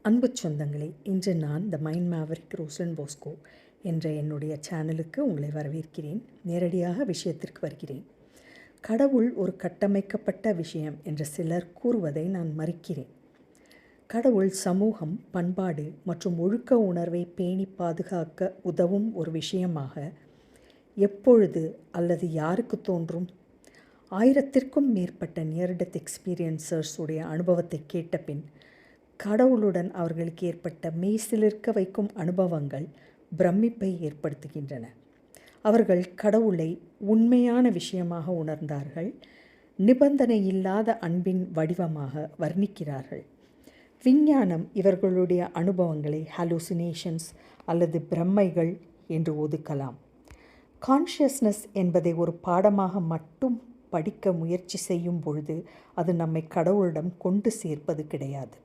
அன்பு சொந்தங்களே, இன்று நான் the mind Maverick Roslin Bosco என்ற என்னுடைய சேனலுக்கு உங்களை வரவேற்கிறேன். நேரடியாக விஷயத்திற்கு வருகிறேன். கடவுள் ஒரு கட்டமைக்கப்பட்ட விஷயம் என்று சிலர் கூறுவதை நான் மறுக்கிறேன். கடவுள் சமூகம், பண்பாடு மற்றும் ஒழுக்க உணர்வை பேணி பாதுகாக்க உதவும் ஒரு விஷயமாக எப்பொழுது அல்லது யாருக்கு தோன்றும்? 1000க்கும் மேற்பட்ட நியர் டெத் எக்ஸ்பீரியன்சர்ஸ் உடைய அனுபவத்தை கேட்ட பின் கடவுளுடன் அவர்களுக்கு ஏற்பட்ட மெய்சிலிர்க்க வைக்கும் அனுபவங்கள் பிரமிப்பை ஏற்படுத்துகின்றன. அவர்கள் கடவுளை உண்மையான விஷயமாக உணர்ந்தார்கள், நிபந்தனை இல்லாத அன்பின் வடிவமாக வர்ணிக்கிறார்கள். விஞ்ஞானம் இவர்களுடைய அனுபவங்களை ஹாலுசினேஷன்ஸ் அல்லது பிரம்மைகள் என்று ஒதுக்கலாம். கான்ஷியஸ்னஸ் என்பதை ஒரு பாடமாக மட்டும் படிக்க முயற்சி செய்யும் பொழுது அது நம்மை கடவுளிடம் கொண்டு சேர்ப்பது கிடையாது.